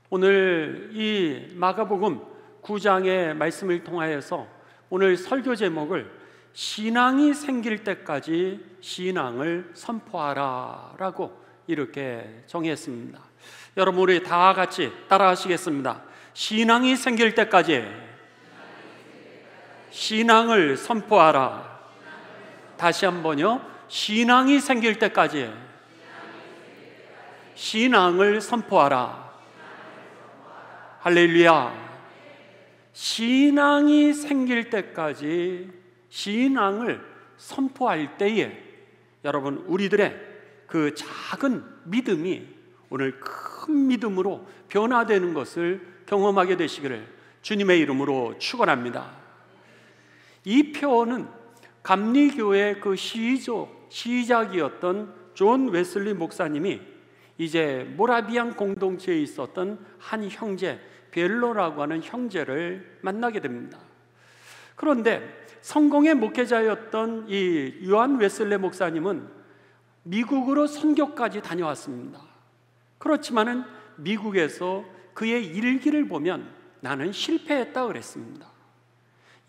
오늘 이 마가복음 9장의 말씀을 통하여서 오늘 설교 제목을 신앙이 생길 때까지 신앙을 선포하라 라고 이렇게 정했습니다. 여러분, 우리 다 같이 따라 하시겠습니다. 신앙이 생길 때까지 신앙을 선포하라. 다시 한번요. 신앙이 생길 때까지 신앙을 선포하라. 할렐루야. 신앙이 생길 때까지 신앙을 선포할 때에 여러분, 우리들의 그 작은 믿음이 오늘 큰 믿음으로 변화되는 것을 경험하게 되시기를 주님의 이름으로 축원합니다. 이 표어는 감리교의 그 시작이었던 존 웨슬리 목사님이 이제 모라비안 공동체에 있었던 한 형제 벨로라고 하는 형제를 만나게 됩니다. 그런데 성공의 목회자였던 이 요한 웨슬리 목사님은 미국으로 선교까지 다녀왔습니다. 그렇지만은 미국에서 그의 일기를 보면 나는 실패했다 그랬습니다.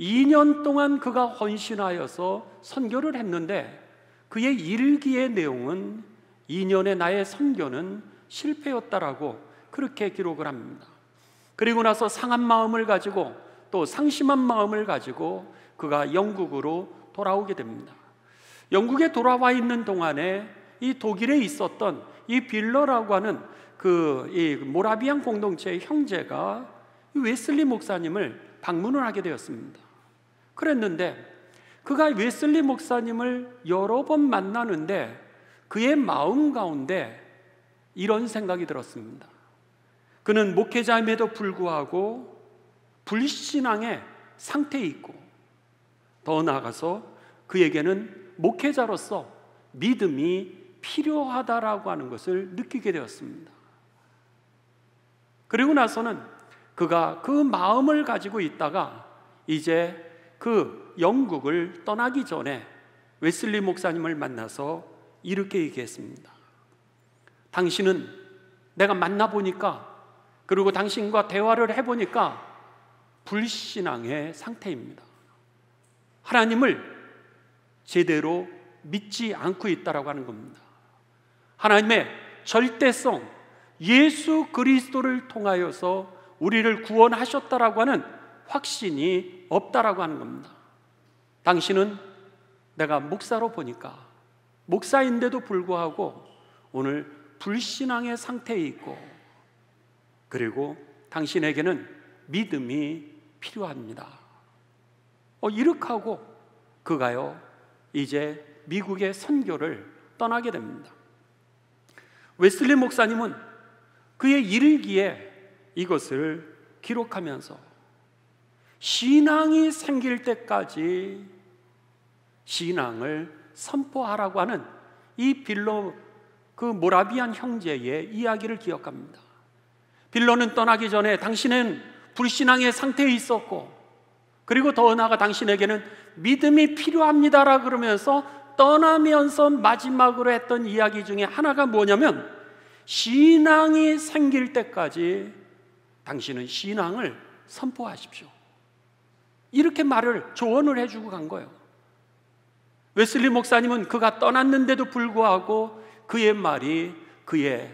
2년 동안 그가 헌신하여서 선교를 했는데 그의 일기의 내용은 2년의 나의 선교는 실패였다라고 그렇게 기록을 합니다. 그리고 나서 상한 마음을 가지고 또 상심한 마음을 가지고 그가 영국으로 돌아오게 됩니다. 영국에 돌아와 있는 동안에 이 독일에 있었던 이 빌러라고 하는 이 모라비안 공동체의 형제가 웨슬리 목사님을 방문을 하게 되었습니다. 그랬는데 그가 웨슬리 목사님을 여러 번 만나는데 그의 마음 가운데 이런 생각이 들었습니다. 그는 목회자임에도 불구하고 불신앙의 상태에 있고 더 나아가서 그에게는 목회자로서 믿음이 필요하다라고 하는 것을 느끼게 되었습니다. 그리고 나서는 그가 그 마음을 가지고 있다가 이제 그 영국을 떠나기 전에 웨슬리 목사님을 만나서 이렇게 얘기했습니다. 당신은 내가 만나보니까 그리고 당신과 대화를 해보니까 불신앙의 상태입니다. 하나님을 제대로 믿지 않고 있다라고 하는 겁니다. 하나님의 절대성, 예수 그리스도를 통하여서 우리를 구원하셨다라고 하는 확신이 없다라고 하는 겁니다. 당신은 내가 목사로 보니까 목사인데도 불구하고 오늘 불신앙의 상태에 있고 그리고 당신에게는 믿음이 필요합니다. 이렇게 하고 그가요 이제 미국의 선교를 떠나게 됩니다. 웨슬리 목사님은 그의 일기에 이것을 기록하면서 신앙이 생길 때까지 신앙을 선포하라고 하는 이 빌로 그 모라비안 형제의 이야기를 기억합니다. 빌로는 떠나기 전에 당신은 불신앙의 상태에 있었고 그리고 더 나아가 당신에게는 믿음이 필요합니다라 그러면서 떠나면서 마지막으로 했던 이야기 중에 하나가 뭐냐면 신앙이 생길 때까지 당신은 신앙을 선포하십시오. 이렇게 조언을 해주고 간 거예요. 웨슬리 목사님은 그가 떠났는데도 불구하고 그의 말이 그의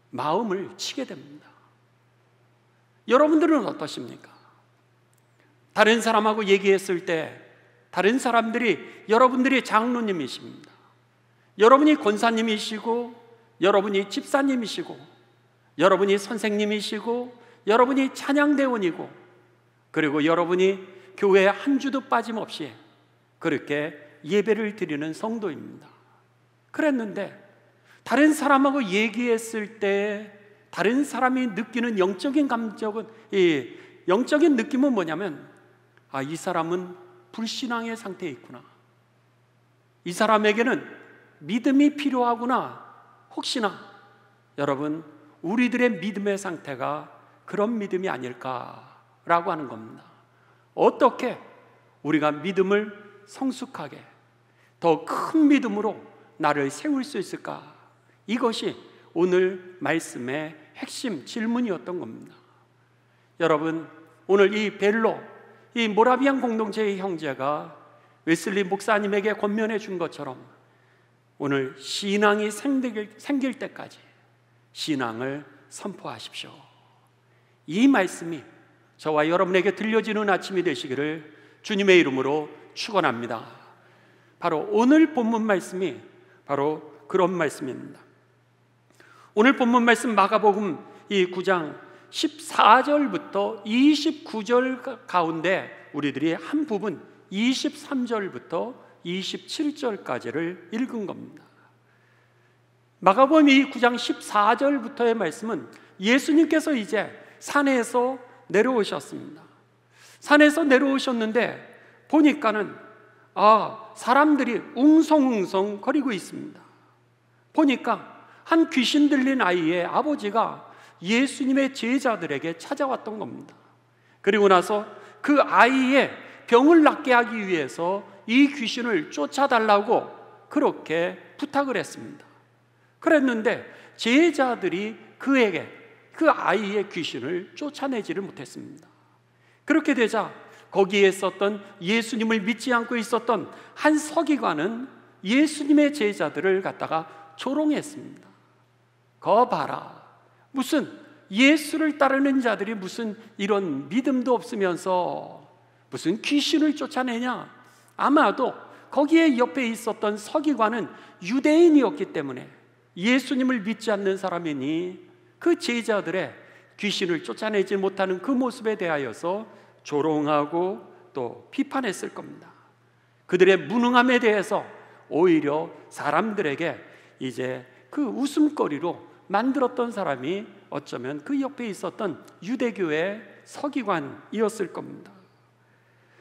마음을 치게 됩니다. 여러분들은 어떠십니까? 다른 사람하고 얘기했을 때 다른 사람들이 여러분들이 장로님이십니다. 여러분이 권사님이시고 여러분이 집사님이시고 여러분이 선생님이시고 여러분이 찬양대원이고 그리고 여러분이 교회에 한 주도 빠짐없이 그렇게 예배를 드리는 성도입니다. 그랬는데 다른 사람하고 얘기했을 때 다른 사람이 느끼는 영적인 감정은 영적인 느낌은 뭐냐면 이 사람은 불신앙의 상태에 있구나. 이 사람에게는 믿음이 필요하구나. 혹시나 여러분 우리들의 믿음의 상태가 그런 믿음이 아닐까라고 하는 겁니다. 어떻게 우리가 믿음을 성숙하게 더 큰 믿음으로 나를 세울 수 있을까? 이것이 오늘 말씀의 핵심 질문이었던 겁니다. 여러분, 오늘 이 벨로, 이 모라비안 공동체의 형제가 웨슬리 목사님에게 권면해 준 것처럼 오늘 신앙이 생길 때까지 신앙을 선포하십시오. 이 말씀이 저와 여러분에게 들려지는 아침이 되시기를 주님의 이름으로 축원합니다. 바로 오늘 본문 말씀이 바로 그런 말씀입니다. 오늘 본문 말씀 마가복음 이 9장 14절부터 29절 가운데 우리들이 한 부분 23절부터 27절까지를 읽은 겁니다. 마가복음 이 9장 14절부터의 말씀은 예수님께서 이제 산에서 내려오셨습니다. 산에서 내려오셨는데 보니까는 사람들이 웅성웅성 거리고 있습니다. 보니까 한 귀신 들린 아이의 아버지가 예수님의 제자들에게 찾아왔던 겁니다. 그리고 나서 그 아이의 병을 낫게 하기 위해서 이 귀신을 쫓아달라고 그렇게 부탁을 했습니다. 그랬는데 제자들이 그에게 그 아이의 귀신을 쫓아내지를 못했습니다. 그렇게 되자 거기에 있었던 예수님을 믿지 않고 있었던 한 서기관은 예수님의 제자들을 갖다가 조롱했습니다. 거 봐라, 무슨 예수를 따르는 자들이 무슨 이런 믿음도 없으면서 무슨 귀신을 쫓아내냐. 아마도 거기에 옆에 있었던 서기관은 유대인이었기 때문에 예수님을 믿지 않는 사람이니 그 제자들의 귀신을 쫓아내지 못하는 그 모습에 대하여서 조롱하고 또 비판했을 겁니다. 그들의 무능함에 대해서 오히려 사람들에게 이제 그 웃음거리로 만들었던 사람이 어쩌면 그 옆에 있었던 유대교의 서기관이었을 겁니다.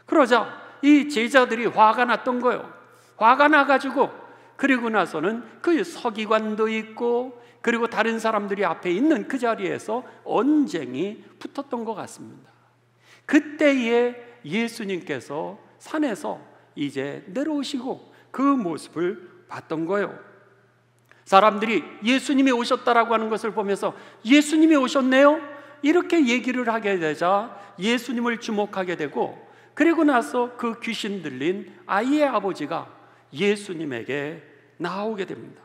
그러자 이 제자들이 화가 났던 거예요. 화가 나가지고 그리고 나서는 그 서기관도 있고 그리고 다른 사람들이 앞에 있는 그 자리에서 언쟁이 붙었던 것 같습니다. 그때에 예수님께서 산에서 이제 내려오시고 그 모습을 봤던 거예요. 사람들이 예수님이 오셨다라고 하는 것을 보면서 예수님이 오셨네요? 이렇게 얘기를 하게 되자 예수님을 주목하게 되고 그리고 나서 그 귀신 들린 아이의 아버지가 예수님에게 나오게 됩니다.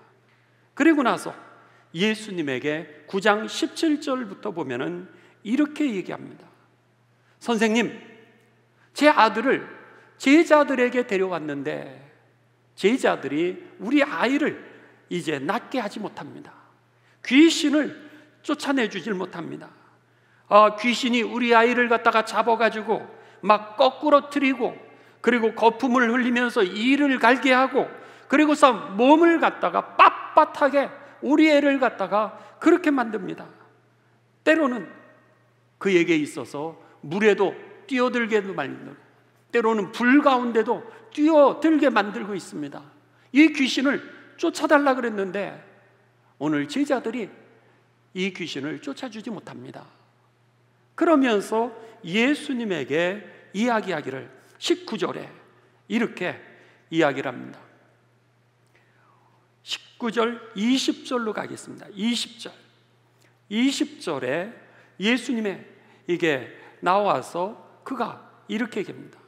그리고 나서 예수님에게 9장 17절부터 보면은 이렇게 얘기합니다. 선생님, 제 아들을 제자들에게 데려왔는데 제자들이 우리 아이를 이제 낫게 하지 못합니다. 귀신을 쫓아내주질 못합니다. 귀신이 우리 아이를 갖다가 잡아가지고 막 거꾸로 트리고 그리고 거품을 흘리면서 이를 갈게 하고 그리고서 몸을 갖다가 빳빳하게 우리 애를 갖다가 그렇게 만듭니다. 때로는 그에게 있어서 물에도 뛰어들게 만들고 때로는 불 가운데도 뛰어들게 만들고 있습니다. 이 귀신을 쫓아달라 그랬는데 오늘 제자들이 이 귀신을 쫓아주지 못합니다. 그러면서 예수님에게 이야기하기를 19절에 이렇게 이야기를 합니다. 19절 20절로 가겠습니다. 20절에 예수님의 이게 나와서 그가 이렇게 얘기합니다.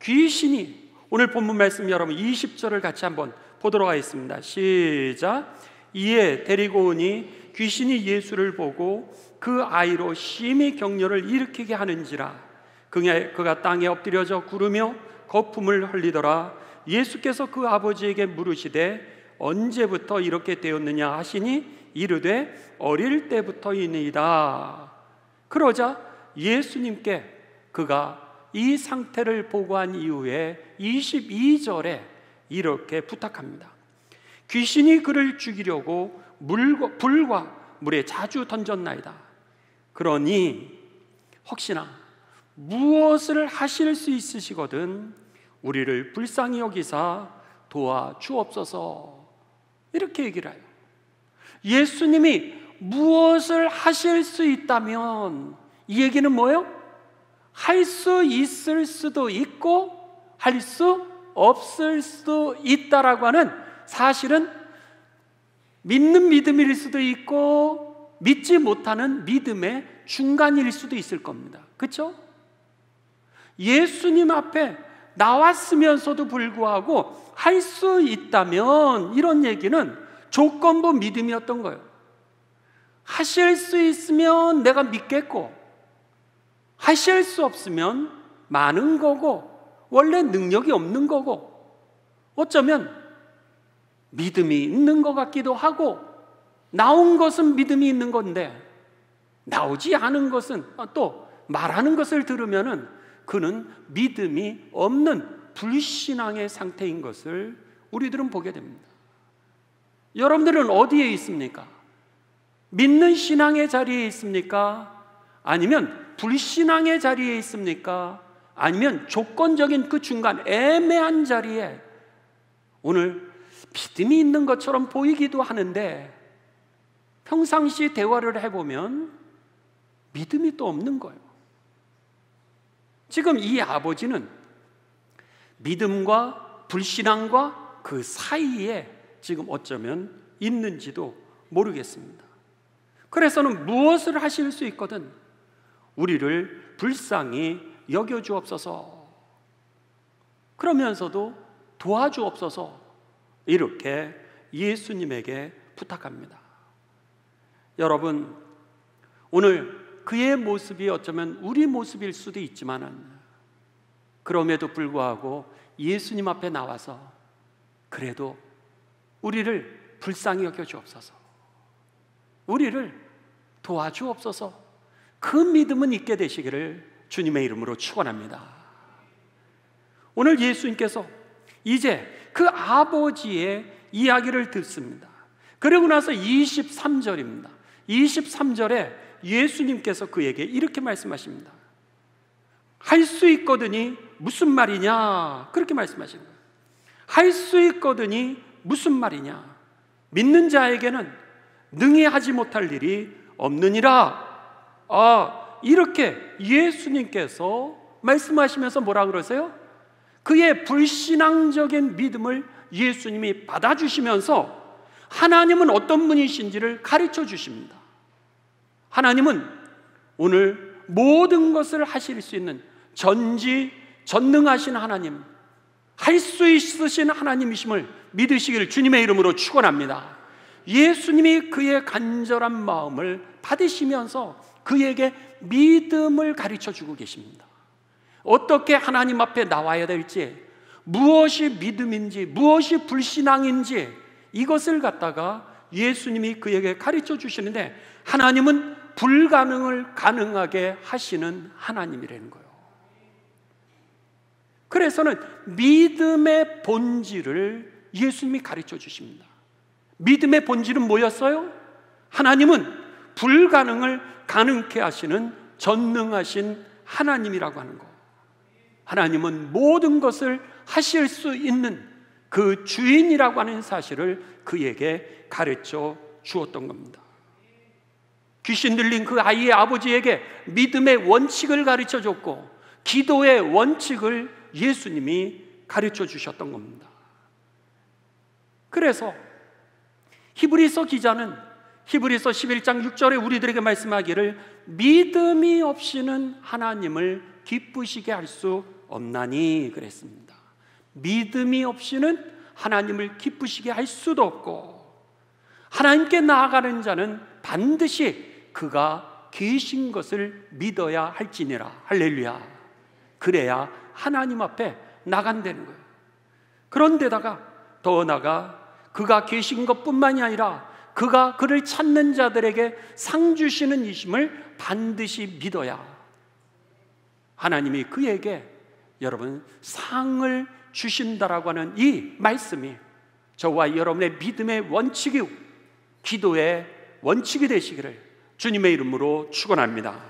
귀신이 오늘 본문 말씀 여러분 20절을 같이 한번 보도록 하겠습니다. 시작. 이에 데리고 오니 귀신이 예수를 보고 그 아이로 심히 격려를 일으키게 하는지라 그가 땅에 엎드려져 구르며 거품을 흘리더라. 예수께서 그 아버지에게 물으시되 언제부터 이렇게 되었느냐 하시니 이르되 어릴 때부터이니이다. 그러자 예수님께 그가 이 상태를 보고한 이후에 22절에 이렇게 부탁합니다. 귀신이 그를 죽이려고 불과 물에 자주 던졌나이다. 그러니 혹시나 무엇을 하실 수 있으시거든 우리를 불쌍히 여기사 도와주옵소서. 이렇게 얘기를 해요. 예수님이 무엇을 하실 수 있다면 이 얘기는 뭐예요? 할 수 있을 수도 있고 할 수 없을 수도 있다라고 하는 사실은 믿는 믿음일 수도 있고 믿지 못하는 믿음의 중간일 수도 있을 겁니다. 그렇죠? 예수님 앞에 나왔으면서도 불구하고 할 수 있다면, 이런 얘기는 조건부 믿음이었던 거예요. 하실 수 있으면 내가 믿겠고, 하실 수 없으면 많은 거고, 원래 능력이 없는 거고, 어쩌면 믿음이 있는 것 같기도 하고, 나온 것은 믿음이 있는 건데 나오지 않은 것은, 또 말하는 것을 들으면은 그는 믿음이 없는 불신앙의 상태인 것을 우리들은 보게 됩니다. 여러분들은 어디에 있습니까? 믿는 신앙의 자리에 있습니까? 아니면 불신앙의 자리에 있습니까? 아니면 조건적인 그 중간 애매한 자리에 오늘 믿음이 있는 것처럼 보이기도 하는데 평상시 대화를 해보면 믿음이 또 없는 거예요. 지금 이 아버지는 믿음과 불신앙과 그 사이에 지금 어쩌면 있는지도 모르겠습니다. 그래서는 무엇을 하실 수 있거든 우리를 불쌍히 여겨주옵소서, 그러면서도 도와주옵소서, 이렇게 예수님에게 부탁합니다. 여러분, 오늘 그의 모습이 어쩌면 우리 모습일 수도 있지만 그럼에도 불구하고 예수님 앞에 나와서 그래도 우리를 불쌍히 여겨주옵소서, 우리를 도와주옵소서, 그 믿음은 있게 되시기를 주님의 이름으로 축원합니다. 오늘 예수님께서 이제 그 아버지의 이야기를 듣습니다. 그리고 나서 23절입니다. 23절에 예수님께서 그에게 이렇게 말씀하십니다. 할 수 있거든이 무슨 말이냐, 그렇게 말씀하시는 거예요. 할 수 있거든이 무슨 말이냐, 믿는 자에게는 능히 하지 못할 일이 없느니라. 이렇게 예수님께서 말씀하시면서 뭐라 그러세요? 그의 불신앙적인 믿음을 예수님이 받아주시면서 하나님은 어떤 분이신지를 가르쳐 주십니다. 하나님은 오늘 모든 것을 하실 수 있는 전능하신 하나님, 할 수 있으신 하나님이심을 믿으시기를 주님의 이름으로 축원합니다. 예수님이 그의 간절한 마음을 받으시면서 그에게 믿음을 가르쳐 주고 계십니다. 어떻게 하나님 앞에 나와야 될지, 무엇이 믿음인지 무엇이 불신앙인지, 이것을 갖다가 예수님이 그에게 가르쳐 주시는데, 하나님은 불가능을 가능하게 하시는 하나님이라는 거예요. 그래서는 믿음의 본질을 예수님이 가르쳐 주십니다. 믿음의 본질은 뭐였어요? 하나님은 불가능을 가능케 하시는 전능하신 하나님이라고 하는 거. 하나님은 모든 것을 하실 수 있는 그 주인이라고 하는 사실을 그에게 가르쳐 주었던 겁니다. 귀신 들린 그 아이의 아버지에게 믿음의 원칙을 가르쳐 줬고, 기도의 원칙을 예수님이 가르쳐 주셨던 겁니다. 그래서 히브리서 기자는 히브리서 11장 6절에 우리들에게 말씀하기를 믿음이 없이는 하나님을 기쁘시게 할 수 없나니 그랬습니다. 믿음이 없이는 하나님을 기쁘시게 할 수도 없고, 하나님께 나아가는 자는 반드시 그가 계신 것을 믿어야 할지니라. 할렐루야. 그래야 하나님 앞에 나간다는 거예요. 그런데다가 더 나아가 그가 계신 것뿐만이 아니라 그가 그를 찾는 자들에게 상 주시는 이심을 반드시 믿어야 하나님이 그에게 여러분 상을 주신다라고 하는 이 말씀이 저와 여러분의 믿음의 원칙이고 기도의 원칙이 되시기를 주님의 이름으로 축원합니다.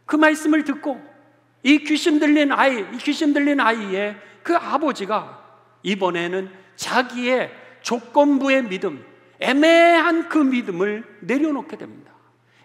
그 말씀을 듣고 이 귀신 들린 아이의 그 아버지가 이번에는 자기의 조건부의 믿음, 애매한 그 믿음을 내려놓게 됩니다.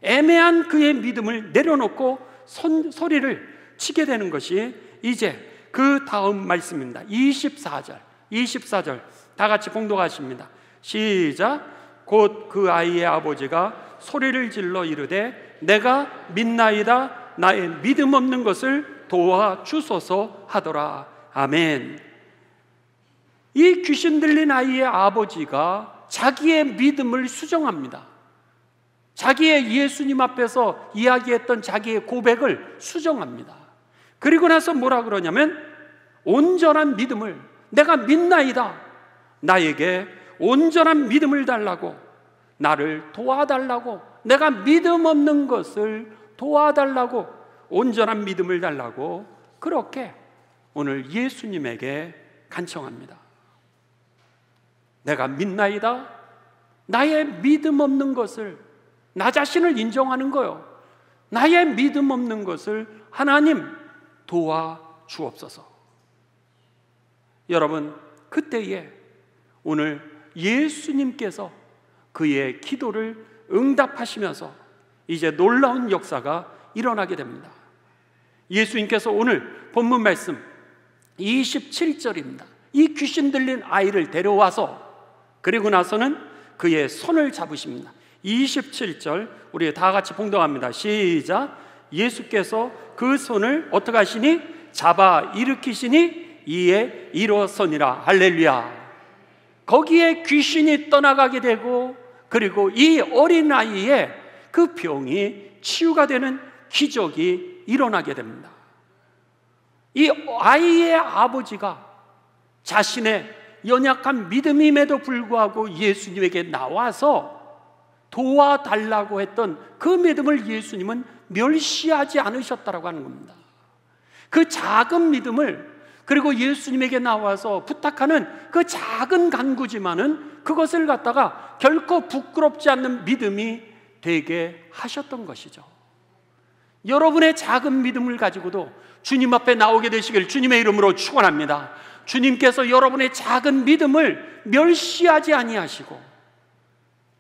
애매한 그의 믿음을 내려놓고 소리를 치게 되는 것이 이제 그 다음 말씀입니다. 24절 다 같이 봉독하십니다. 시작. 곧 그 아이의 아버지가 소리를 질러 이르되 내가 믿나이다. 나의 믿음 없는 것을 도와주소서 하더라. 아멘. 이 귀신 들린 아이의 아버지가 자기의 믿음을 수정합니다. 자기의 예수님 앞에서 이야기했던 자기의 고백을 수정합니다. 그리고 나서 뭐라 그러냐면 온전한 믿음을, 내가 믿나이다. 나에게 온전한 믿음을 달라고, 나를 도와달라고, 내가 믿음 없는 것을 도와달라고, 온전한 믿음을 달라고 그렇게 오늘 예수님에게 간청합니다. 내가 믿나이다. 나의 믿음 없는 것을, 나 자신을 인정하는 거요. 나의 믿음 없는 것을 하나님 도와주옵소서. 여러분, 그때에 오늘 예수님께서 그의 기도를 응답하시면서 이제 놀라운 역사가 일어나게 됩니다. 예수님께서 오늘 본문 말씀 27절입니다. 이 귀신 들린 아이를 데려와서 그리고 나서는 그의 손을 잡으십니다. 27절 우리 다 같이 봉독합니다. 시작. 예수께서 그 손을 어떻게 하시니? 잡아 일으키시니 이에 일어서니라. 할렐루야. 거기에 귀신이 떠나가게 되고 그리고 이 어린아이의 그 병이 치유가 되는 기적이 일어나게 됩니다. 이 아이의 아버지가 자신의 연약한 믿음임에도 불구하고 예수님에게 나와서 도와달라고 했던 그 믿음을 예수님은 멸시하지 않으셨다고 하는 겁니다. 그 작은 믿음을, 그리고 예수님에게 나와서 부탁하는 그 작은 간구지만은 그것을 갖다가 결코 부끄럽지 않는 믿음이 되게 하셨던 것이죠. 여러분의 작은 믿음을 가지고도 주님 앞에 나오게 되시길 주님의 이름으로 축원합니다. 주님께서 여러분의 작은 믿음을 멸시하지 아니하시고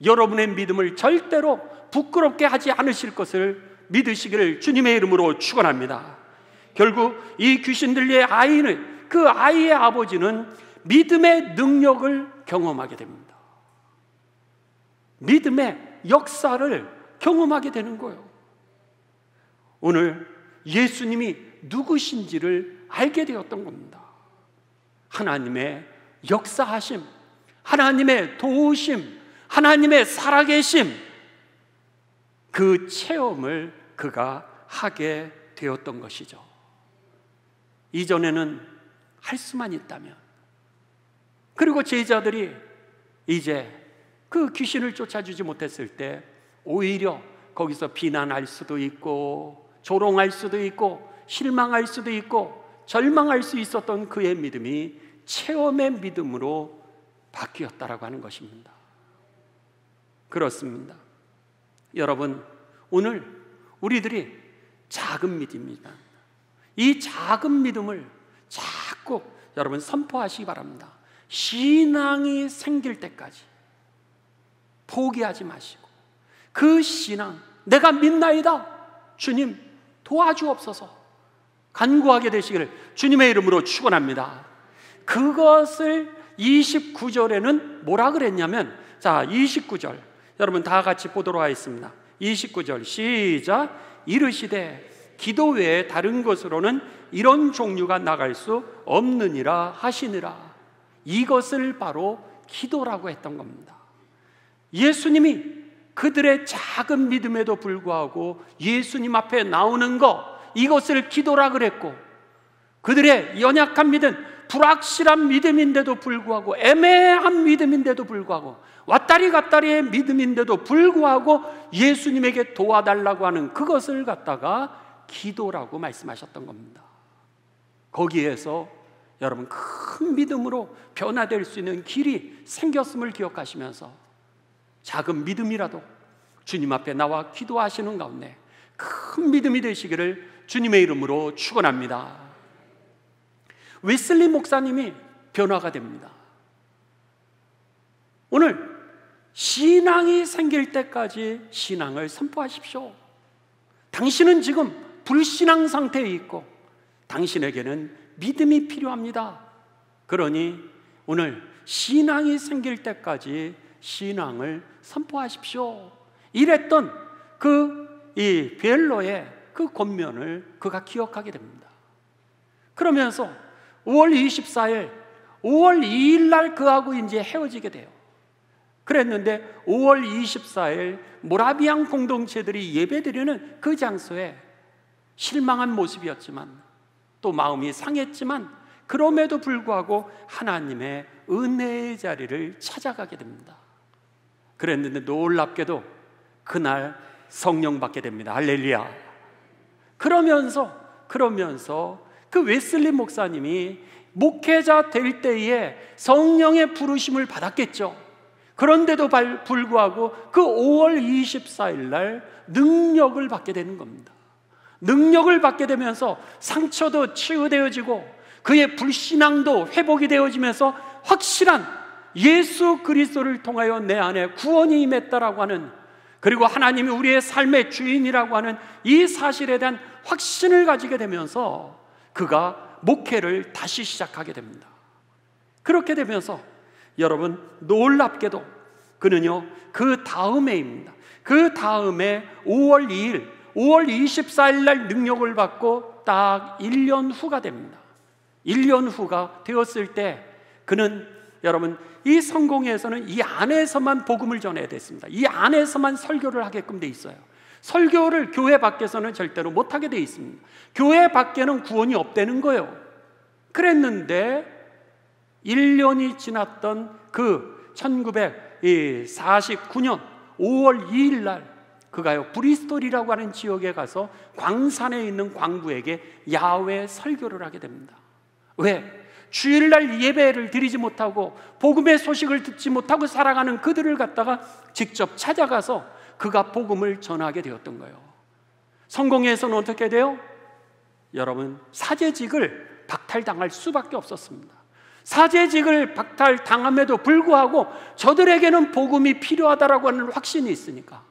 여러분의 믿음을 절대로 부끄럽게 하지 않으실 것을 믿으시기를 주님의 이름으로 축원합니다. 결국 이 귀신 들린 아이는, 그 아이의 아버지는 믿음의 능력을 경험하게 됩니다. 믿음의 역사를 경험하게 되는 거예요. 오늘 예수님이 누구신지를 알게 되었던 겁니다. 하나님의 역사하심, 하나님의 도우심, 하나님의 살아계심, 그 체험을 그가 하게 되었던 것이죠. 이전에는 할 수만 있다면, 그리고 제자들이 이제 그 귀신을 쫓아주지 못했을 때 오히려 거기서 비난할 수도 있고 조롱할 수도 있고 실망할 수도 있고 절망할 수 있었던 그의 믿음이 체험의 믿음으로 바뀌었다라고 하는 것입니다. 그렇습니다. 여러분, 오늘 우리들이 작은 믿음입니다. 이 작은 믿음을 자꾸 여러분 선포하시기 바랍니다. 신앙이 생길 때까지 포기하지 마시고 그 신앙, 내가 믿나이다, 주님 도와주옵소서 간구하게 되시기를 주님의 이름으로 축원합니다. 그것을 29절에는 뭐라 그랬냐면, 자 29절 여러분 다 같이 보도록 하겠습니다. 29절 시작. 이르시되 기도 외에 다른 것으로는 이런 종류가 나갈 수 없느니라 하시니라. 이것을 바로 기도라고 했던 겁니다. 예수님이 그들의 작은 믿음에도 불구하고 예수님 앞에 나오는 것, 이것을 기도라 그랬고, 그들의 연약한 믿음, 불확실한 믿음인데도 불구하고, 애매한 믿음인데도 불구하고, 왔다리 갔다리의 믿음인데도 불구하고 예수님에게 도와달라고 하는 그것을 갖다가 기도라고 말씀하셨던 겁니다. 거기에서 여러분 큰 믿음으로 변화될 수 있는 길이 생겼음을 기억하시면서 작은 믿음이라도 주님 앞에 나와 기도하시는 가운데 큰 믿음이 되시기를 주님의 이름으로 축원합니다. 웨슬리 목사님이 변화가 됩니다. 오늘 신앙이 생길 때까지 신앙을 선포하십시오. 당신은 지금 불신앙 상태에 있고 당신에게는 믿음이 필요합니다. 그러니 오늘 신앙이 생길 때까지 신앙을 선포하십시오. 이랬던 이 벨로의 그 권면을 그가 기억하게 됩니다. 그러면서 5월 24일, 5월 2일 날 그하고 이제 헤어지게 돼요. 그랬는데 5월 24일 모라비안 공동체들이 예배드리는 그 장소에 실망한 모습이었지만, 또 마음이 상했지만, 그럼에도 불구하고 하나님의 은혜의 자리를 찾아가게 됩니다. 그랬는데 놀랍게도 그날 성령 받게 됩니다. 할렐루야. 그러면서 그 웨슬리 목사님이 목회자 될 때에 성령의 부르심을 받았겠죠. 그런데도 불구하고 그 5월 24일 날 능력을 받게 되는 겁니다. 능력을 받게 되면서 상처도 치유되어지고 그의 불신앙도 회복이 되어지면서 확실한 예수 그리스도를 통하여 내 안에 구원이 임했다라고 하는, 그리고 하나님이 우리의 삶의 주인이라고 하는 이 사실에 대한 확신을 가지게 되면서 그가 목회를 다시 시작하게 됩니다. 그렇게 되면서 여러분, 놀랍게도 그는요, 그 다음해입니다. 그 다음에 5월 2일, 5월 24일 날 능력을 받고 딱 1년 후가 됩니다. 1년 후가 되었을 때 그는, 여러분, 이 성공회에서는 이 안에서만 복음을 전해야 됐습니다. 이 안에서만 설교를 하게끔 돼 있어요. 설교를 교회 밖에서는 절대로 못하게 돼 있습니다. 교회 밖에는 구원이 없다는 거예요. 그랬는데 1년이 지났던 그 1949년 5월 2일 날 그가요, 브리스톨이라고 하는 지역에 가서 광산에 있는 광부에게 야훼 설교를 하게 됩니다. 왜? 주일날 예배를 드리지 못하고 복음의 소식을 듣지 못하고 살아가는 그들을 갖다가 직접 찾아가서 그가 복음을 전하게 되었던 거예요. 성공회에서는 어떻게 돼요? 여러분, 사제직을 박탈당할 수밖에 없었습니다. 사제직을 박탈당함에도 불구하고 저들에게는 복음이 필요하다라고 하는 확신이 있으니까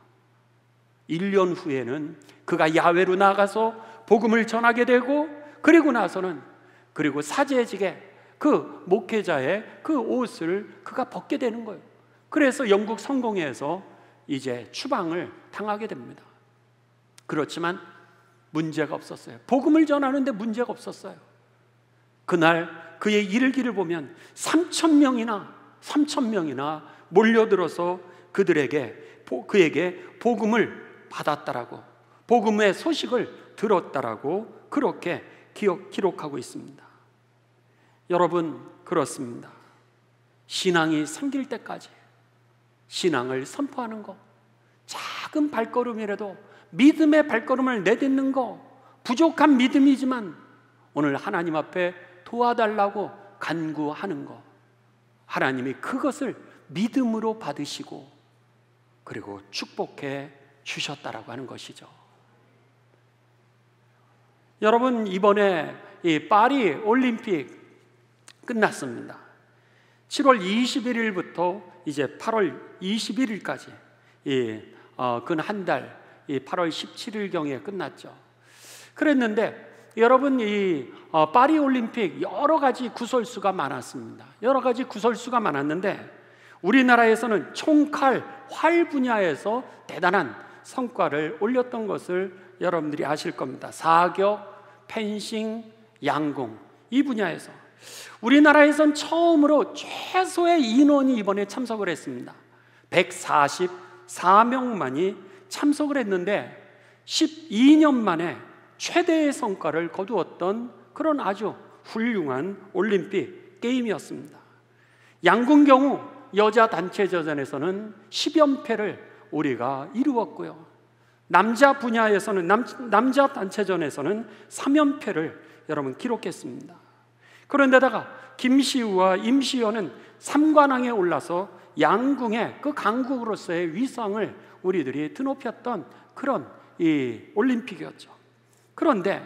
1년 후에는 그가 야외로 나가서 복음을 전하게 되고, 그리고 나서는 그리고 사제직의 그 목회자의 그 옷을 그가 벗게 되는 거예요. 그래서 영국 성공회에서 이제 추방을 당하게 됩니다. 그렇지만 문제가 없었어요. 복음을 전하는데 문제가 없었어요. 그날 그의 일기를 보면 3,000명이나 몰려들어서 그에게 복음을 받았다라고, 복음의 소식을 들었다라고 그렇게 기록하고 있습니다. 여러분, 그렇습니다. 신앙이 생길 때까지 신앙을 선포하는 것, 작은 발걸음이라도 믿음의 발걸음을 내딛는 것, 부족한 믿음이지만 오늘 하나님 앞에 도와달라고 간구하는 것, 하나님이 그것을 믿음으로 받으시고 그리고 축복해 주셨다라고 하는 것이죠. 여러분, 이번에 이 파리 올림픽 끝났습니다. 7월 21일부터 이제 8월 21일까지 근 한 달, 8월 17일경에 끝났죠. 그랬는데 여러분, 이 파리 올림픽 여러 가지 구설수가 많았습니다. 여러 가지 구설수가 많았는데 우리나라에서는 총칼, 활 분야에서 대단한 성과를 올렸던 것을 여러분들이 아실 겁니다. 사격, 펜싱, 양궁, 이 분야에서 우리나라에선 처음으로 최소의 인원이 이번에 참석을 했습니다. 144명만이 참석을 했는데 12년 만에 최대의 성과를 거두었던 그런 아주 훌륭한 올림픽 게임이었습니다. 양궁 경우 여자 단체전에서는 10연패를 우리가 이루었고요, 남자 분야에서는 남자 단체전에서는 3연패를 여러분 기록했습니다. 그런데다가 김시우와 임시연은 3관왕에 올라서 양궁의 그 강국으로서의 위상을 우리들이 드높였던 그런 이 올림픽이었죠. 그런데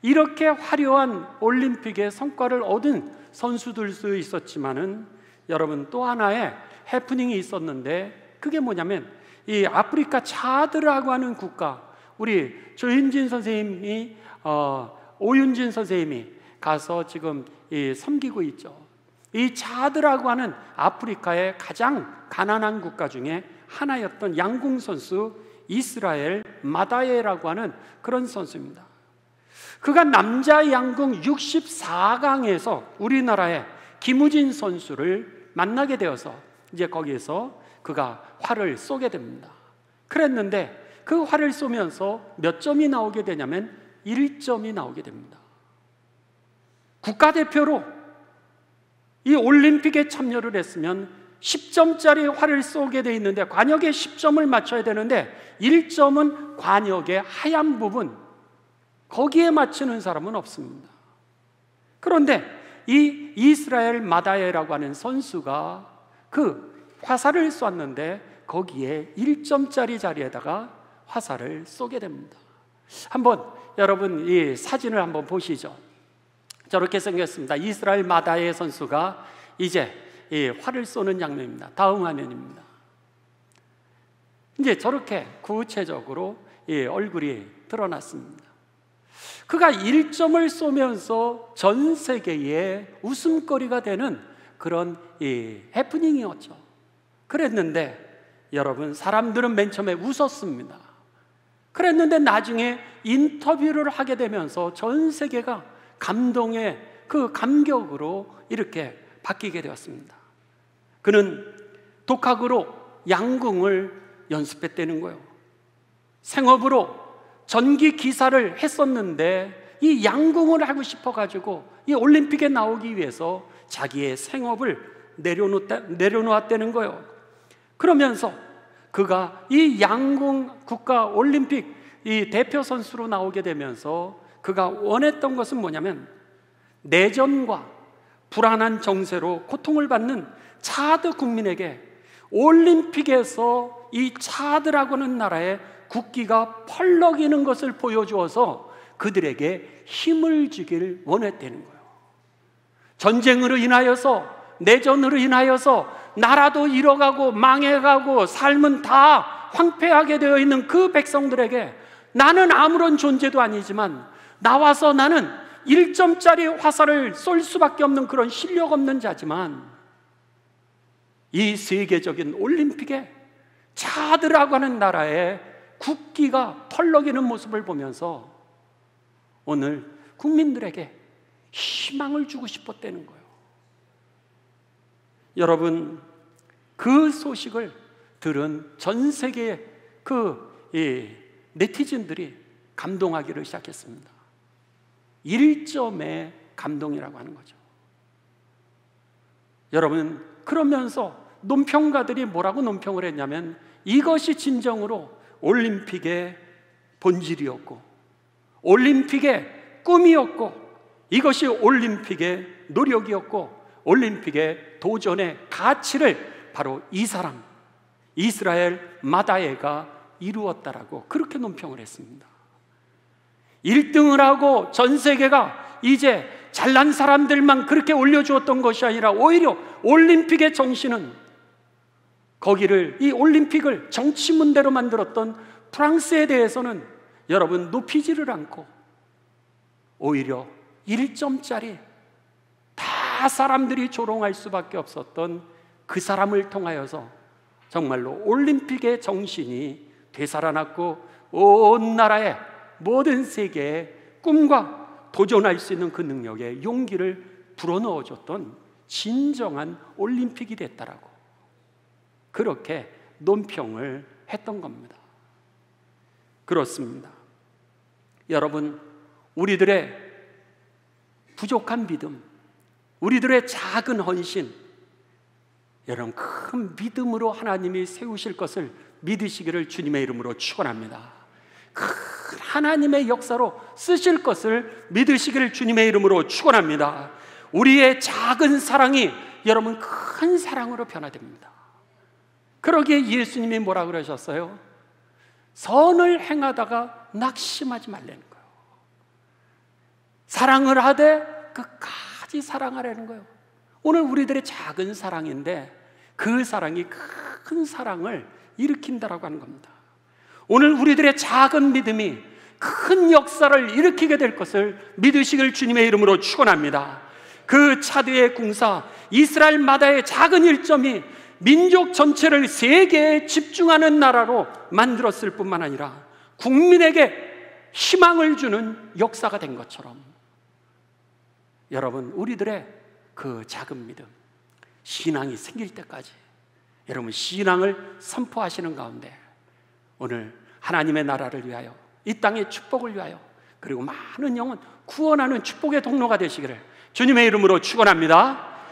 이렇게 화려한 올림픽의 성과를 얻은 선수들도 있었지만은 여러분, 또 하나의 해프닝이 있었는데 그게 뭐냐면 이 아프리카 차드라고 하는 국가, 우리 조윤진 선생님이 오윤진 선생님이 가서 지금 섬기고 있죠. 이 차드라고 하는 아프리카의 가장 가난한 국가 중에 하나였던 양궁 선수 이스라엘 마다예라고 하는 그런 선수입니다. 그가 남자 양궁 64강에서 우리나라의 김우진 선수를 만나게 되어서 이제 거기에서 그가 활을 쏘게 됩니다. 그랬는데 그 활을 쏘면서 몇 점이 나오게 되냐면 1점이 나오게 됩니다. 국가대표로 이 올림픽에 참여를 했으면 10점짜리 활을 쏘게 돼 있는데 관역에 10점을 맞춰야 되는데 1점은 관역의 하얀 부분, 거기에 맞추는 사람은 없습니다. 그런데 이 이스라엘 마다예라고 하는 선수가 그 화살을 쐈는데 거기에 1점짜리 자리에다가 화살을 쏘게 됩니다. 한번 여러분 이 사진을 한번 보시죠. 저렇게 생겼습니다. 이스라엘 마다예 선수가 이제 이 활을 쏘는 장면입니다. 다음 화면입니다. 이제 저렇게 구체적으로 이 얼굴이 드러났습니다. 그가 1점을 쏘면서 전 세계의 웃음거리가 되는 그런 이 해프닝이었죠. 그랬는데 여러분, 사람들은 맨 처음에 웃었습니다. 그랬는데 나중에 인터뷰를 하게 되면서 전 세계가 감동의 그 감격으로 이렇게 바뀌게 되었습니다. 그는 독학으로 양궁을 연습했다는 거예요. 생업으로 전기 기사를 했었는데 이 양궁을 하고 싶어가지고 이 올림픽에 나오기 위해서 자기의 생업을 내려놓았다는 거예요. 그러면서 그가 이 양궁 국가 올림픽 이 대표 선수로 나오게 되면서 그가 원했던 것은 뭐냐면 내전과 불안한 정세로 고통을 받는 차드 국민에게 올림픽에서 이 차드라고 하는 나라의 국기가 펄럭이는 것을 보여주어서 그들에게 힘을 주길 원했다는 거예요. 전쟁으로 인하여서, 내전으로 인하여서 나라도 잃어가고 망해가고 삶은 다 황폐하게 되어 있는 그 백성들에게 나는 아무런 존재도 아니지만 나와서 나는 1점짜리 화살을 쏠 수밖에 없는 그런 실력 없는 자지만 이 세계적인 올림픽에 차드라고 하는 나라의 국기가 펄럭이는 모습을 보면서 오늘 국민들에게 희망을 주고 싶었다는 거예요. 여러분, 그 소식을 들은 전 세계의 네티즌들이 감동하기를 시작했습니다. 1점의 감동이라고 하는 거죠. 여러분, 그러면서 논평가들이 뭐라고 논평을 했냐면 이것이 진정으로 올림픽의 본질이었고 올림픽의 꿈이었고 이것이 올림픽의 노력이었고 올림픽의 도전의 가치를 바로 이 사람 이스라엘 마다예가 이루었다라고 그렇게 논평을 했습니다. 1등을 하고 전 세계가 이제 잘난 사람들만 그렇게 올려주었던 것이 아니라 오히려 올림픽의 정신은 거기를 이 올림픽을 정치 문제로 만들었던 프랑스에 대해서는 여러분 높이지를 않고 오히려 1점짜리 다 사람들이 조롱할 수밖에 없었던 그 사람을 통하여서 정말로 올림픽의 정신이 되살아났고 온 나라의 모든 세계의 꿈과 도전할 수 있는 그 능력에 용기를 불어넣어줬던 진정한 올림픽이 됐다라고 그렇게 논평을 했던 겁니다. 그렇습니다. 여러분, 우리들의 부족한 믿음, 우리들의 작은 헌신, 여러분 큰 믿음으로 하나님이 세우실 것을 믿으시기를 주님의 이름으로 축원합니다. 큰 하나님의 역사로 쓰실 것을 믿으시기를 주님의 이름으로 축원합니다. 우리의 작은 사랑이 여러분 큰 사랑으로 변화됩니다. 그러기에 예수님이 뭐라 그러셨어요? 선을 행하다가 낙심하지 말라는 거예요. 사랑을 하되 끝까지 사랑하라는 거예요. 오늘 우리들의 작은 사랑인데 그 사랑이 큰 사랑을 일으킨다라고 하는 겁니다. 오늘 우리들의 작은 믿음이 큰 역사를 일으키게 될 것을 믿으시길 주님의 이름으로 축원합니다. 그 차드의 궁사 이스라엘 마다의 작은 1점이 민족 전체를 세계에 집중하는 나라로 만들었을 뿐만 아니라 국민에게 희망을 주는 역사가 된 것처럼, 여러분, 우리들의 그 작은 믿음, 신앙이 생길 때까지 여러분 신앙을 선포하시는 가운데 오늘 하나님의 나라를 위하여, 이 땅의 축복을 위하여, 그리고 많은 영혼 구원하는 축복의 통로가 되시기를 주님의 이름으로 축원합니다.